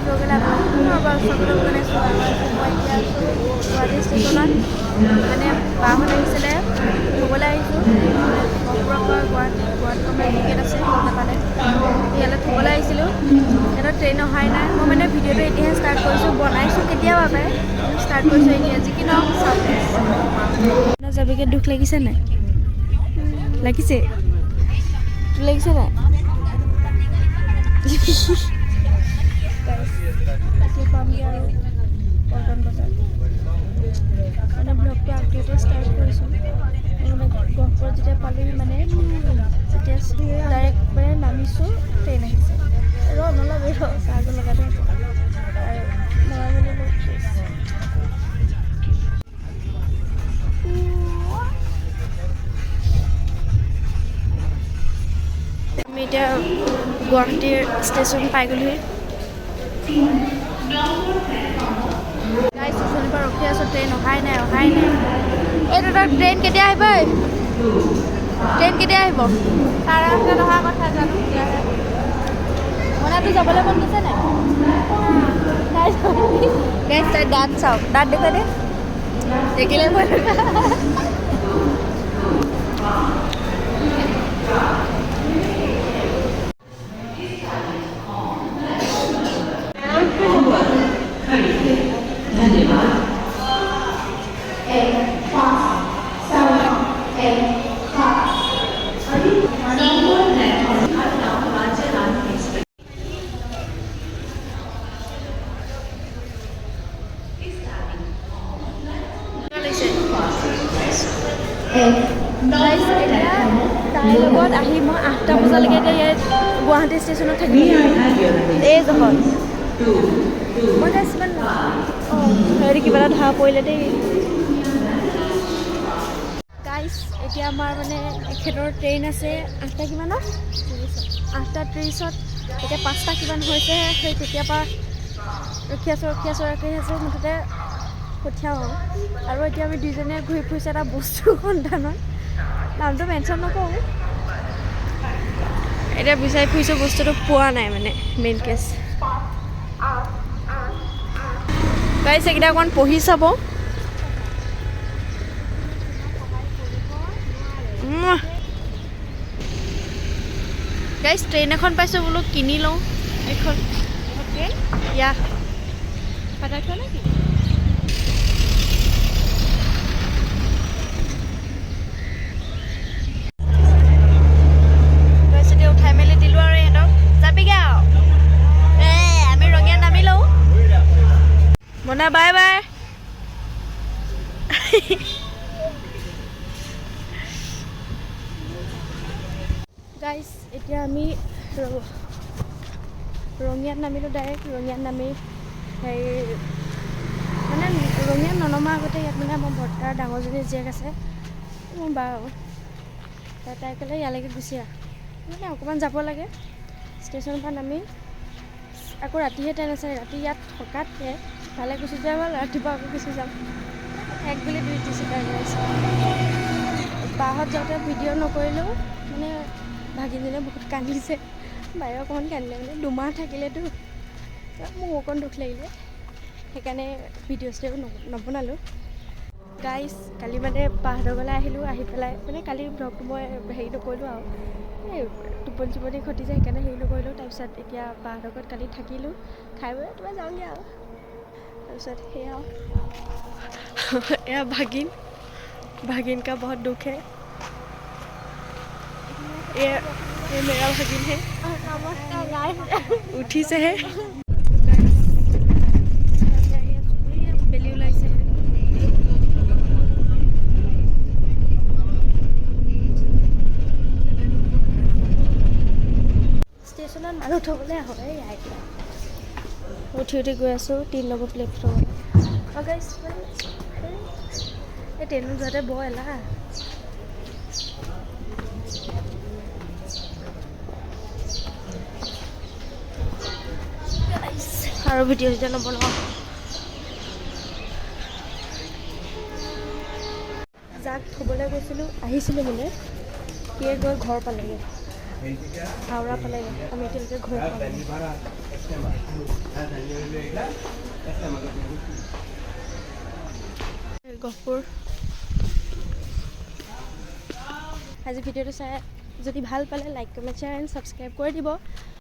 ৰগেলা পুনৰবাৰ স্বাগতম জনাইছোঁ আৰু মই এতিয়া আছোঁ গুৱাহাটী ষ্টেচনত মানে বাহঁত আহিছিলে থ'বলৈ আহিছোঁ গহপুৰৰ পৰা গুৱাহাটী আমাৰ টিকেট আছে নাপালে ইয়ালৈ থ'বলৈ আহিছিলোঁ সিহঁতৰ ট্ৰেইন অহাই নাই মই মানে ভিডিঅ'টো এতিয়াহে ষ্টাৰ্ট কৰিছোঁ বনাইছোঁ কেতিয়াবা পাই ষ্টাৰ্ট কৰিছোঁ এতিয়া যি কি নহওক চাওক যাবিকে দুখ লাগিছে নাই লাগিছে তোৰ লাগিছে নাই পামগৈ আৰু পল্টন বজাৰ মানে ব্লগটো আগতে ষ্টাৰ্ট কৰিছোঁ মানে গহপুৰত যেতিয়া পালোহি মানে যেতিয়া ডাইৰেক্ট মানে নামিছোঁ ট্ৰেইন আহিছে নল'বি চাৰ্জো লগাই থৈ আছে আৰু লগাই মেলি লৈ আমি এতিয়া গুৱাহাটীৰ ষ্টেচন পাই গ'লোহি ষ্টেচনৰ পৰা ৰখি আছোঁ ট্ৰেইন অহাই নাই এইটো তই ট্ৰেইন কেতিয়া আহিব চাৰে আঠটাত অহা কথা জানো মনাটো যাবলৈ মন গৈছে নাই তাই দাঁত চাওক দাঁত দেখুৱাই দে দেখিলে মই তাইৰ লগত আহি মই 8টা বজালৈকে এতিয়া ইয়াত গুৱাহাটী ষ্টেচনত থাকিম এই জহত মই তাই কিমান হেৰি কিবা এটা ধৰা পৰিলে দেই গাইছ এতিয়া আমাৰ মানে এখেতৰ ট্ৰেইন আছে 8টা কিমানত 8:30 এতিয়া 5টা কিমান হৈছে সেই তেতিয়াৰ পৰা ৰখি আছোঁ মুঠতে পঠিয়াওঁ আৰু এতিয়া আমি দুইজনীয়ে ঘূৰি ফুৰিছোঁ এটা বস্তুৰ সন্ধানত নামটো মেনশ্যন নকৰোঁ এতিয়া বিচাৰি ফুৰিছোঁ বস্তুটো পোৱা নাই মানে মেইন কেছ গাইছ এইকেইটা অকণমান পঢ়ি চাব গাইছ ট্ৰেইন এখন পাইছোঁ বোলো কিনি লওঁ এইখন ট্ৰেইন ইয়া পাতাখন নেকি উঠাই মেলি দিলোঁ আৰু ইহঁতক যাবিগৈ আৰু আমি ৰঙিয়াত নামি লওঁ মনা বাই বাই গাইছ এতিয়া আমি ৰঙিয়াত নামিলোঁ ডাইৰেক্ট ৰঙিয়াত নামি হেৰি মানে ৰঙিয়াত ননমাৰ আগতে ইয়াত মানে আমাৰ বৰ্তাৰ ডাঙৰজনী জীয়েক আছে মোৰ বা তাই ক'লে ইয়ালৈকে গুচি আহ মানে অকণমান যাব লাগে ষ্টেচনৰ পৰা নামি আকৌ ৰাতিহে ট্ৰেইন আছে ৰাতি ইয়াত থকাতকৈ তালৈ গুচি যোৱা হ'ল ৰাতিপুৱা আকৌ গুচি যাম এক বুলি 2 চিটাৰ গৈছে বাহঁত যাওঁতে ভিডিঅ' নকৰিলেও মানে ভাগিনজনীয়ে বহুত কান্দিছে বায়ে অকণমান কান্দিলে মানে 2 মাহ থাকিলেতো মোক অকণ দুখ লাগিলে সেইকাৰণে ভিডিঅ' চিডিঅ' নবনালোঁ গাইছ কালি মানে বাহঁতৰ ঘৰলৈ আহিলোঁ আহি পেলাই মানে কালি ব্লগটো মই হেৰি নকৰিলোঁ আৰু এই টোপনি ক্ষতি যায় সেইকাৰণে হেৰি নকৰিলোঁ তাৰপিছত এতিয়া বাহঁতৰ ঘৰত কালি থাকিলোঁ খাই বৈ তোমাৰ যাওঁগৈ আৰু তাৰপিছত সেয়া এয়া भागिन का बहुत दुख है ये मेरा भागिन है उठी से है बेली ओलाइছে ষ্টেচনত মানুহ থ'বলৈ হয় উঠি গৈ আছোঁ 3 নম্বৰ প্লেটফৰ্মত এই ট্ৰেইনত যোৱাতে বৰ এলাহ আৰু ভিডিঅ' চিডিঅ' নবনাওঁ যাক থ'বলৈ গৈছিলোঁ আহিছিলোঁ মানে সিয়ে গৈ ঘৰ পালেগৈ হাওৰা পালেগৈ আমি এতিয়ালৈকে ঘৰ পালেগৈ গহপুৰ আজি ভিডিঅ'টো চাই যদি ভাল পালে like comment share and subscribe কৰি দিব।